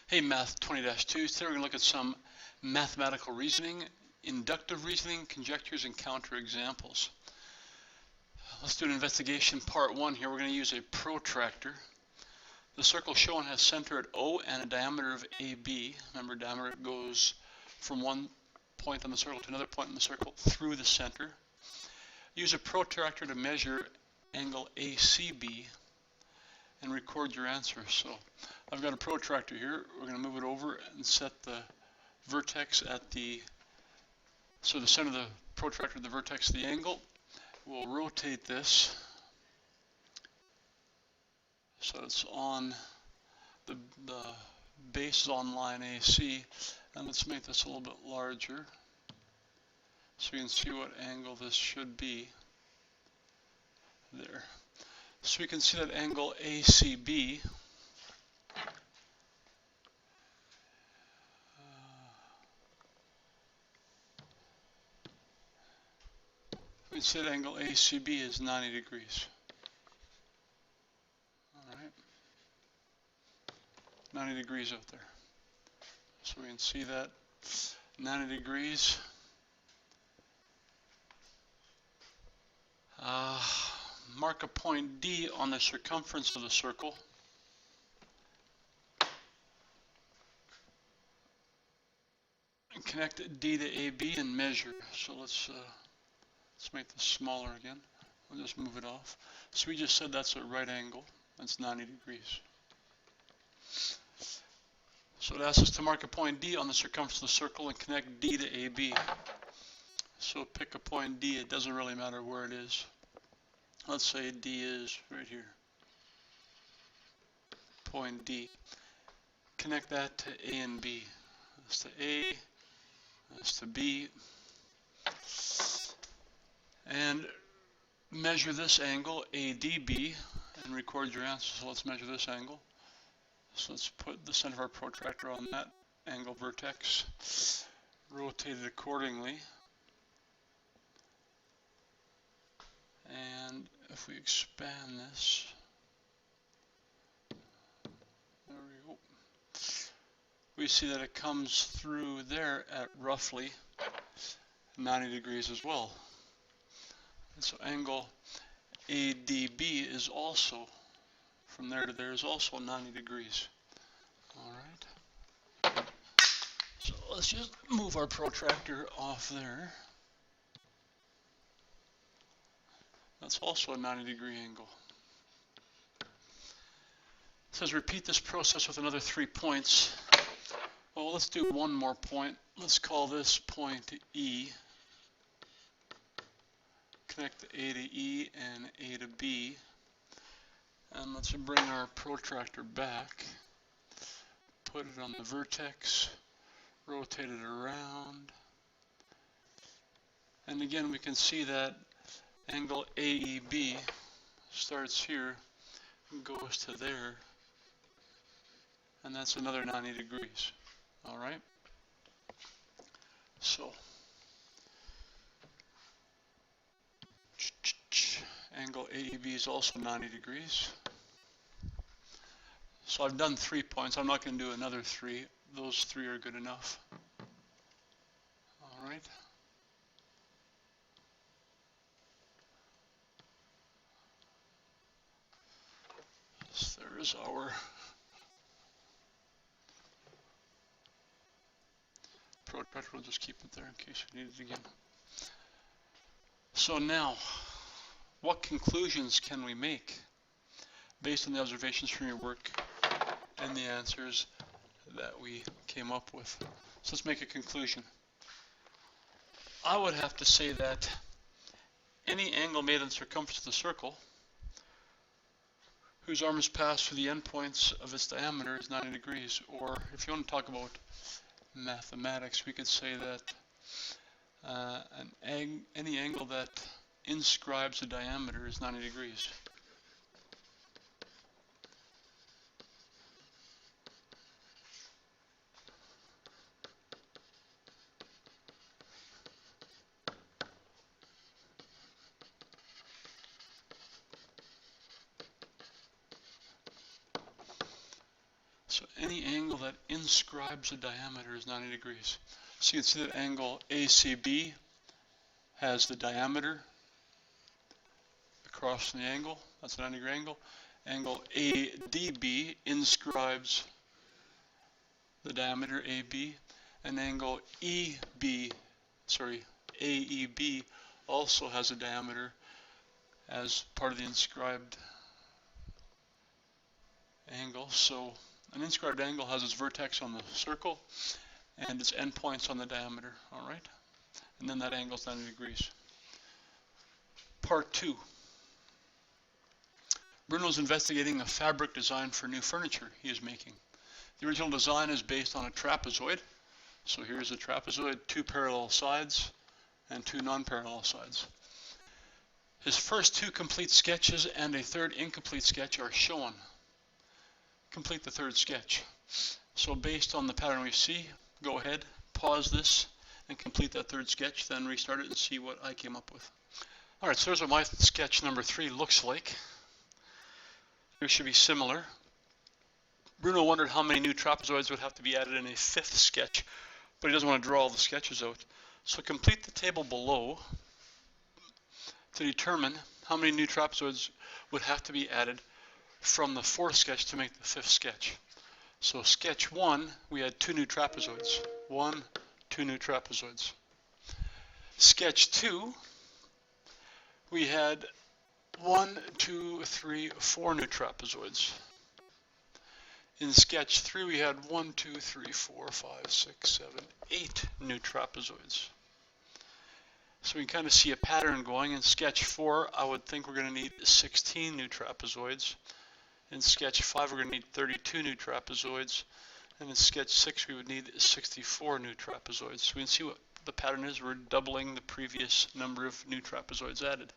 Hey, Math 20-2. Today we're going to look at some mathematical reasoning, inductive reasoning, conjectures, and counterexamples. Let's do an investigation part 1 here. We're going to use a protractor. The circle shown has center at O and a diameter of AB. Remember, diameter goes from one point on the circle to another point in the circle through the center. Use a protractor to measure angle ACB and record your answer. So I've got a protractor here. We're going to move it over and set the vertex at the center of the protractor, the vertex of the angle. We'll rotate this so it's on the base is on line AC, and let's make this a little bit larger so you can see what angle this should be there. So we can see that angle ACB we say that angle ACB is 90 degrees. All right, 90 degrees out there. So we can see that 90 degrees. Mark a point D on the circumference of the circle. And connect D to AB and measure. So let's make this smaller again. We'll just move it off. So we just said that's a right angle. That's 90 degrees. So it asks us to mark a point D on the circumference of the circle and connect D to AB. So pick a point D. It doesn't really matter where it is. Let's say D is right here. Point D. Connect that to A and B. That's to A. That's to B. And measure this angle, ADB, and record your answer. So let's measure this angle. So let's put the center of our protractor on that angle vertex. Rotate it accordingly. And if we expand this, there we go. We see that it comes through there at roughly 90 degrees as well. And so angle ADB is also, from there to there, is also 90 degrees. All right. So let's just move our protractor off there. That's also a 90-degree angle. It says repeat this process with another 3 points. Well, let's do one more point. Let's call this point E. Connect the A to E and A to B. And let's bring our protractor back. Put it on the vertex. Rotate it around. And again, we can see that angle AEB starts here and goes to there, and that's another 90 degrees. All right. So angle AEB is also 90 degrees. So I've done 3 points. I'm not going to do another 3. Those 3 are good enough. All right. So there's our protractor. We'll just keep it there in case we need it again. So now, what conclusions can we make based on the observations from your work and the answers that we came up with? So let's make a conclusion. I would have to say that any angle made on the circumference of the circle whose arms pass through the endpoints of its diameter is 90 degrees. Or if you want to talk about mathematics, we could say that any angle that inscribes a diameter is 90 degrees. So any angle that inscribes a diameter is 90 degrees. So you can see that angle ACB has the diameter across from the angle. That's a 90-degree angle. Angle ADB inscribes the diameter AB, and angle AEB also has a diameter as part of the inscribed angle. So an inscribed angle has its vertex on the circle and its endpoints on the diameter, all right? And then that angle is 90 degrees. Part 2. Bruno's investigating a fabric design for new furniture he is making. The original design is based on a trapezoid. So here's a trapezoid, 2 parallel sides and 2 non-parallel sides. His first 2 complete sketches and a 3rd incomplete sketch are shown. Complete the 3rd sketch. So based on the pattern we see, go ahead, pause this, and complete that 3rd sketch, then restart it and see what I came up with. All right, so here's what my sketch number 3 looks like. It should be similar. Bruno wondered how many new trapezoids would have to be added in a 5th sketch, but he doesn't want to draw all the sketches out. So complete the table below to determine how many new trapezoids would have to be added from the 4th sketch to make the 5th sketch. So sketch 1, we had 2 new trapezoids. 1, 2 new trapezoids. Sketch 2, we had 1, 2, 3, 4 new trapezoids. In sketch 3, we had 1, 2, 3, 4, 5, 6, 7, 8 new trapezoids. So we can kind of see a pattern going. In sketch 4, I would think we're going to need 16 new trapezoids. In sketch 5, we're going to need 32 new trapezoids. And in sketch 6, we would need 64 new trapezoids. So we can see what the pattern is. We're doubling the previous number of new trapezoids added.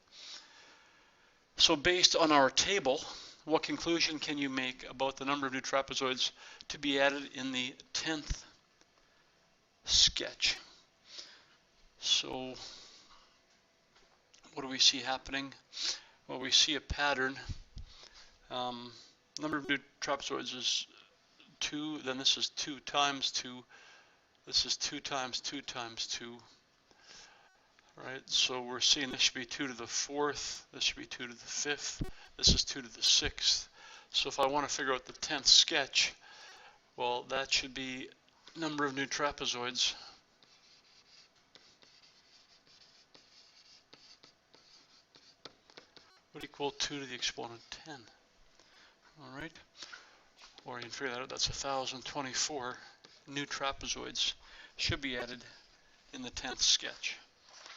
So based on our table, what conclusion can you make about the number of new trapezoids to be added in the 10th sketch? So what do we see happening? Well, we see a pattern. Number of new trapezoids is 2, then this is 2 times 2, this is 2 times 2 times 2. Right, so we're seeing this should be 2 to the 4th, this should be 2 to the 5th, this is 2 to the 6th. So if I want to figure out the 10th sketch, well, that should be number of new trapezoids would equal 2 to the exponent 10. All right, or you can figure that out, that's 1,024 new trapezoids should be added in the 10th sketch.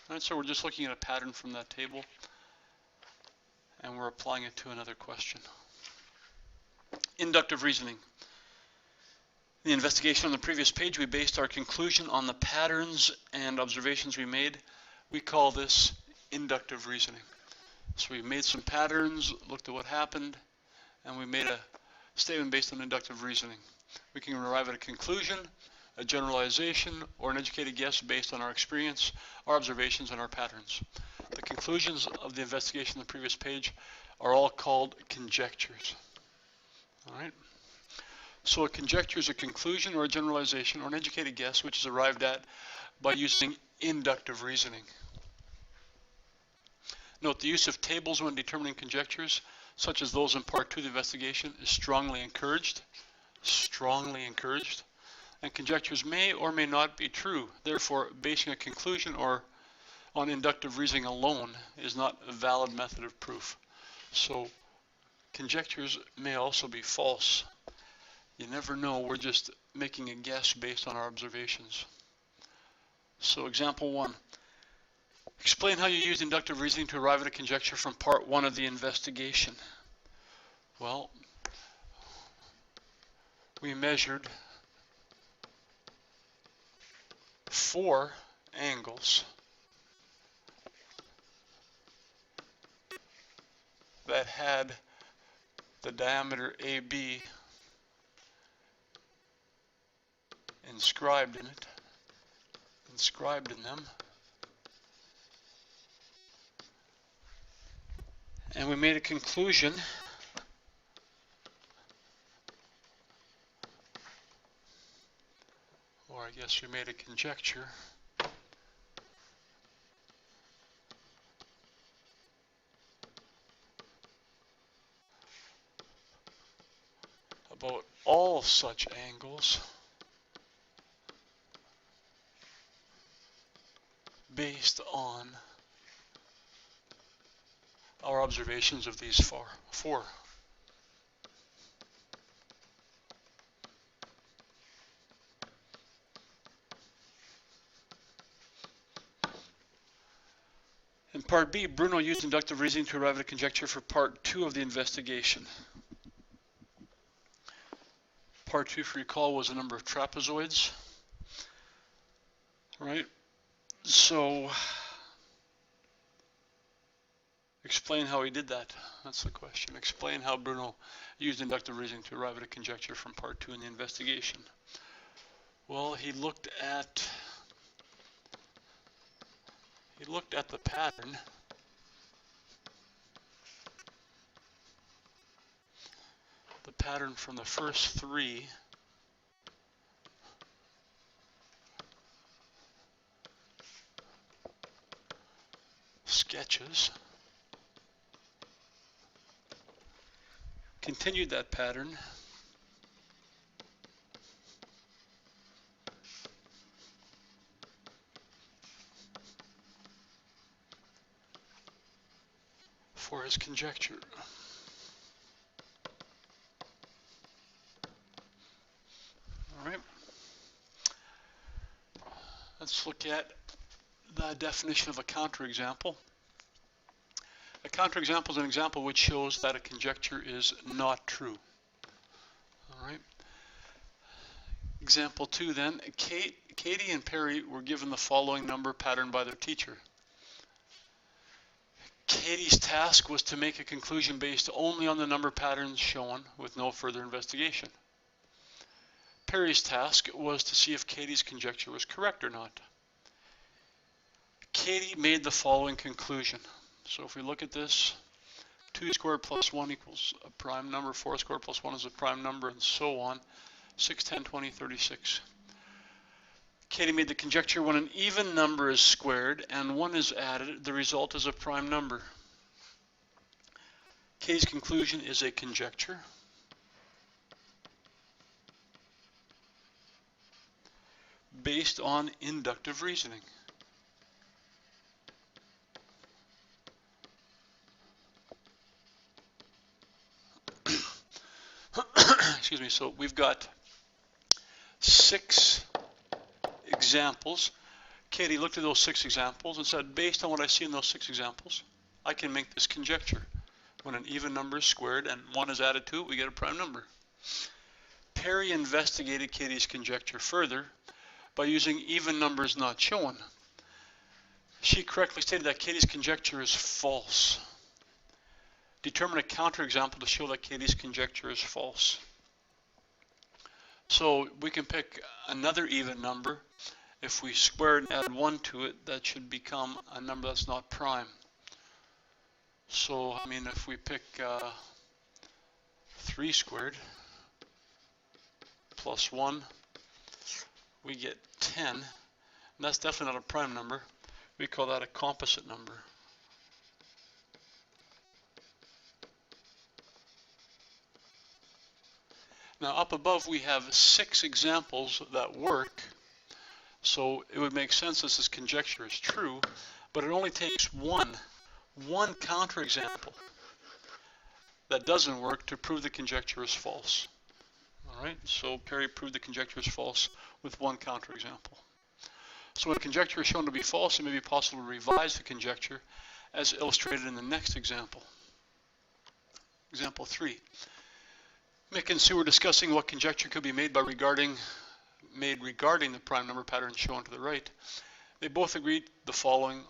All right, so we're just looking at a pattern from that table, and we're applying it to another question. Inductive reasoning. In the investigation on the previous page, we based our conclusion on the patterns and observations we made. We call this inductive reasoning. So we made some patterns, looked at what happened, and we made a statement based on inductive reasoning. We can arrive at a conclusion, a generalization, or an educated guess based on our experience, our observations, and our patterns. The conclusions of the investigation on the previous page are all called conjectures. All right. So a conjecture is a conclusion or a generalization or an educated guess which is arrived at by using inductive reasoning. Note the use of tables when determining conjectures, such as those in part 2 of the investigation, is strongly encouraged. Strongly encouraged. And conjectures may or may not be true. Therefore, basing a conclusion or on inductive reasoning alone is not a valid method of proof. So conjectures may also be false. You never know. We're just making a guess based on our observations. So example 1. Explain how you used inductive reasoning to arrive at a conjecture from part 1 of the investigation. Well, we measured 4 angles that had the diameter AB inscribed in them. And we made a conclusion or I guess we made a conjecture about all such angles based on our observations of these four. In part B, Bruno used inductive reasoning to arrive at a conjecture for part 2 of the investigation. Part 2, if you recall, was a number of trapezoids, right? So, explain how he did that. That's the question. Explain how Bruno used inductive reasoning to arrive at a conjecture from part 2 in the investigation. Well, he looked at the pattern from the first 3 sketches, continued that pattern for his conjecture. All right. Let's look at the definition of a counterexample. A counterexample is an example which shows that a conjecture is not true. All right. Example 2 then, Katie and Perry were given the following number pattern by their teacher. Katie's task was to make a conclusion based only on the number patterns shown with no further investigation. Perry's task was to see if Katie's conjecture was correct or not. Katie made the following conclusion. So if we look at this, 2 squared plus 1 equals a prime number, 4 squared plus 1 is a prime number, and so on. 6, 10, 20, 36. Katie made the conjecture when an even number is squared and 1 is added, the result is a prime number. Katie's conclusion is a conjecture. Based on inductive reasoning. Excuse me, so we've got 6 examples. Katie looked at those 6 examples and said, based on what I see in those 6 examples, I can make this conjecture. When an even number is squared and 1 is added to it, we get a prime number. Perry investigated Katie's conjecture further by using even numbers not shown. She correctly stated that Katie's conjecture is false. Determine a counterexample to show that Katie's conjecture is false. So we can pick another even number. If we square and add 1 to it, that should become a number that's not prime. So, I mean, if we pick 3 squared plus 1, we get 10. And that's definitely not a prime number. We call that a composite number. Now up above we have 6 examples that work, so it would make sense that this conjecture is true, but it only takes one counterexample that doesn't work to prove the conjecture is false. Alright, so Perry proved the conjecture is false with 1 counterexample. So when a conjecture is shown to be false, it may be possible to revise the conjecture as illustrated in the next example. Example 3. Mick and Sue were discussing what conjecture could be made regarding the prime number pattern shown to the right. They both agreed to the following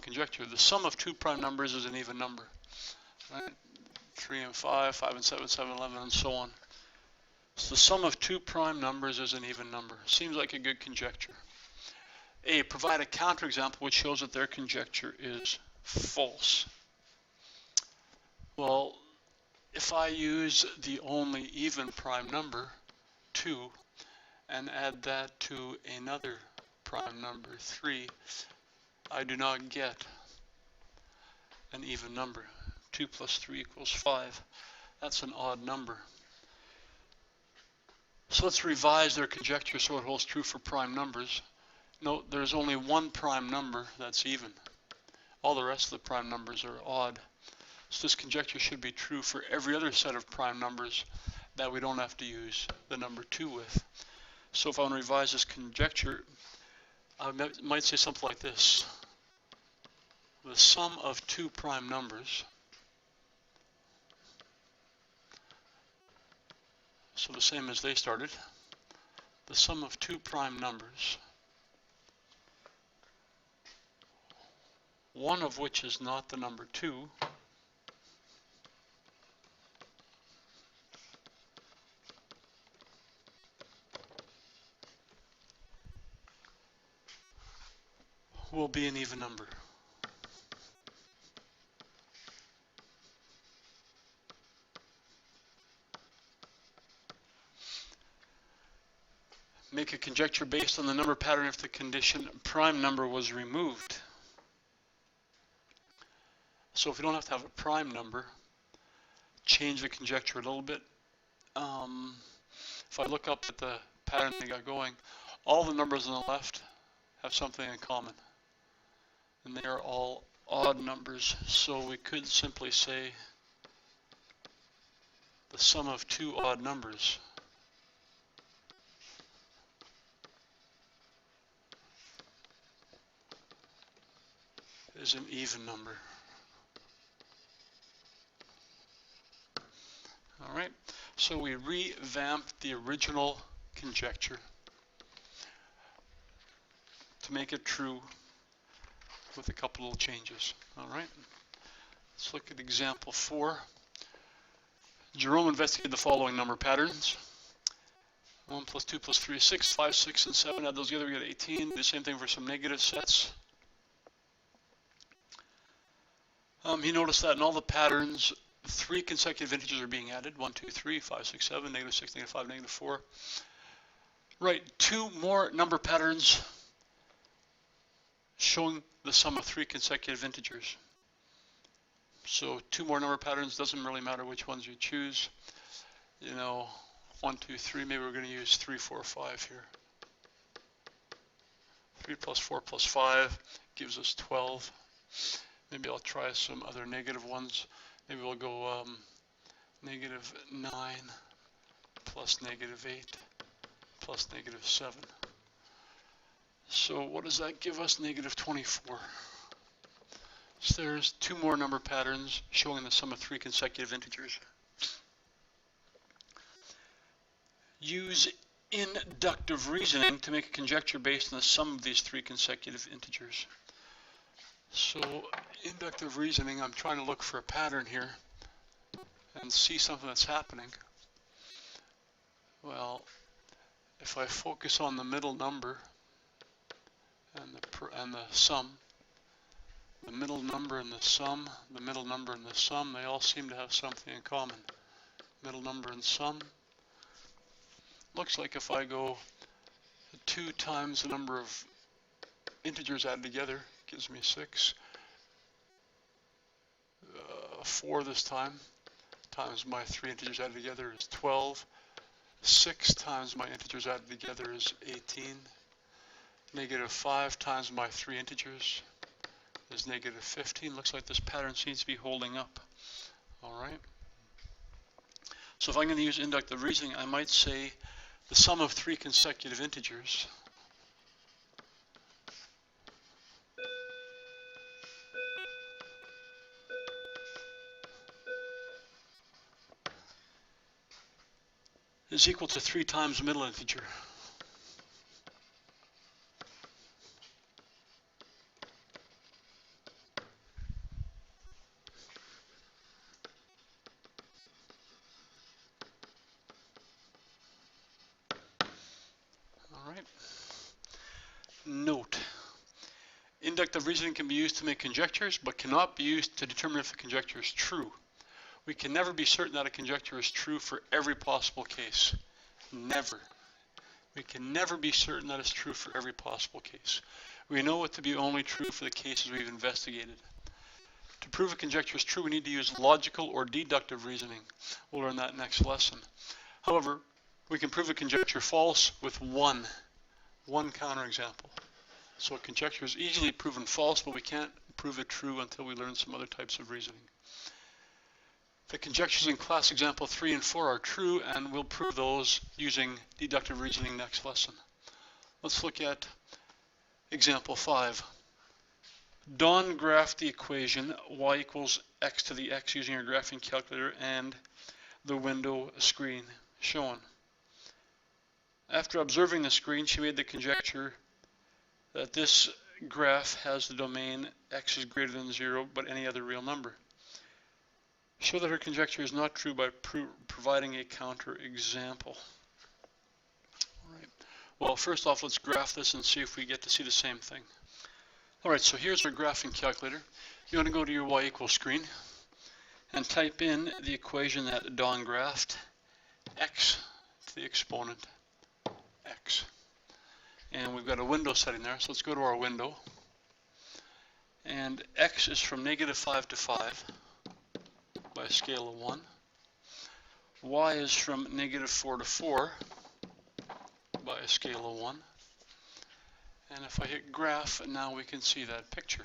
conjecture. The sum of 2 prime numbers is an even number. Right? 3 and 5, 5 and 7, 7 and 11, and so on. So the sum of 2 prime numbers is an even number. Seems like a good conjecture. A, provide a counterexample which shows that their conjecture is false. Well, if I use the only even prime number, 2, and add that to another prime number, 3, I do not get an even number. 2 plus 3 equals 5. That's an odd number. So let's revise their conjecture so it holds true for prime numbers. Note there's only one prime number that's even. All the rest of the prime numbers are odd. So this conjecture should be true for every other set of prime numbers that we don't have to use the number 2 with. So if I want to revise this conjecture, I might say something like this. The sum of two prime numbers, so the same as they started, the sum of two prime numbers, one of which is not the number 2, will be an even number. Make a conjecture based on the number pattern if the condition prime number was removed. So if we don't have to have a prime number, change the conjecture a little bit. If I look up at the pattern they got going, all the numbers on the left have something in common. And they are all odd numbers. So we could simply say the sum of two odd numbers is an even number. All right, so we revamped the original conjecture to make it true with a couple little changes. All right, let's look at example 4. Jerome investigated the following number patterns. 1 plus 2 plus 3 is 6, 5, 6, and 7. Add those together, we get 18. Do the same thing for some negative sets. He noticed that in all the patterns, 3 consecutive integers are being added. 1, 2, 3, 5, 6, 7, negative 6, negative 5, negative 4. Right, 2 more number patterns showing the sum of 3 consecutive integers. So 2 more number patterns, doesn't really matter which ones you choose. You know, 1, 2, 3, maybe we're going to use 3, 4, 5 here. 3 plus 4 plus 5 gives us 12. Maybe I'll try some other negative ones. Maybe we'll go negative 9 plus negative 8 plus negative 7. So what does that give us? Negative 24. So there's 2 more number patterns showing the sum of 3 consecutive integers. Use inductive reasoning to make a conjecture based on the sum of these 3 consecutive integers. So inductive reasoning, I'm trying to look for a pattern here and see something that's happening. Well, if I focus on the middle number and the sum, the middle number and the sum, the middle number and the sum, they all seem to have something in common. Middle number and sum. Looks like if I go 2 times the number of integers added together, gives me 6. 4 this time, times my 3 integers added together is 12. 6 times my integers added together is 18. Negative 5 times my 3 integers is negative 15. Looks like this pattern seems to be holding up. All right. So if I'm going to use inductive reasoning, I might say the sum of 3 consecutive integers is equal to 3 times the middle integer. All right. Note, inductive reasoning can be used to make conjectures, but cannot be used to determine if a conjecture is true. We can never be certain that a conjecture is true for every possible case. Never. We can never be certain that it's true for every possible case. We know it to be only true for the cases we've investigated. To prove a conjecture is true, we need to use logical or deductive reasoning. We'll learn that next lesson. However, we can prove a conjecture false with one counterexample. So a conjecture is easily proven false, but we can't prove it true until we learn some other types of reasoning. The conjectures in class example 3 and 4 are true, and we'll prove those using deductive reasoning next lesson. Let's look at example 5. Dawn graphed the equation y equals x to the x using her graphing calculator and the window screen shown. After observing the screen, she made the conjecture that this graph has the domain x is greater than 0 but any other real number. Show that her conjecture is not true by providing a counterexample. Alright. Well, first off, let's graph this and see if we get to see the same thing. Alright, so here's our graphing calculator. You want to go to your y equals screen and type in the equation that Dawn graphed, x to the exponent x. And we've got a window setting there, so let's go to our window. And x is from -5 to 5 by a scale of 1. Y is from -4 to 4 by a scale of 1. And if I hit graph, now we can see that picture.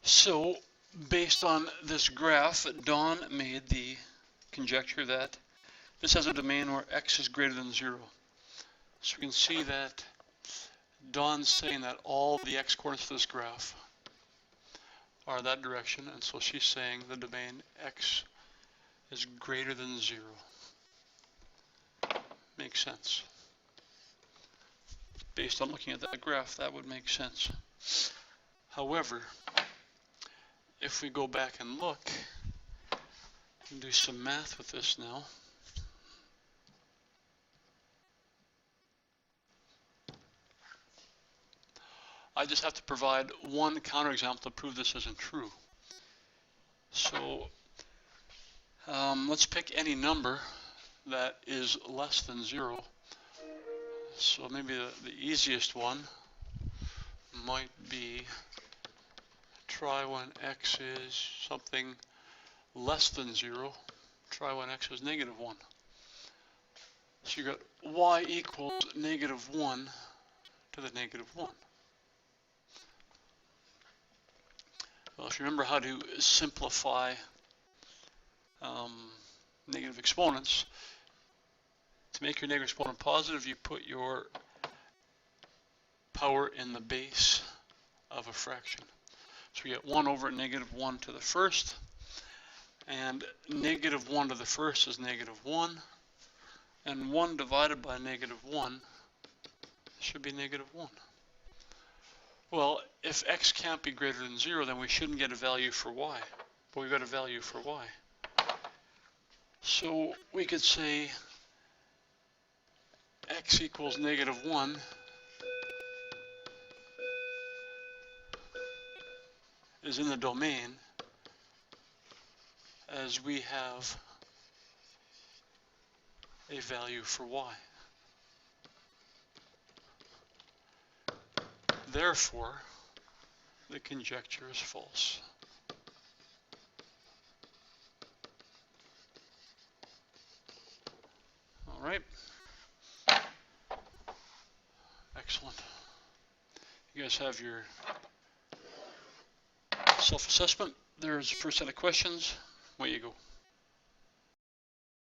So, based on this graph, Dawn made the conjecture that this has a domain where x is greater than 0. So we can see that Dawn's saying that all the x coordinates of this graph are that direction, and so she's saying the domain x is greater than 0. Makes sense. Based on looking at that graph, that would make sense. However, if we go back and look and do some math with this now, I just have to provide one counterexample to prove this isn't true. So let's pick any number that is less than 0. So maybe the easiest one might be try when x is something less than 0. Try when x is -1. So you got y equals -1 to the -1. Well, if you remember how to simplify negative exponents, to make your negative exponent positive, you put your power in the base of a fraction. So we get 1 over -1 to the first, and -1 to the first is -1, and 1 divided by -1 should be -1. Well, if x can't be greater than 0, then we shouldn't get a value for y, but we've got a value for y. So we could say x equals -1 is in the domain as we have a value for y. Therefore, the conjecture is false. All right. Excellent. You guys have your self-assessment. There's the first set of questions. Away you go.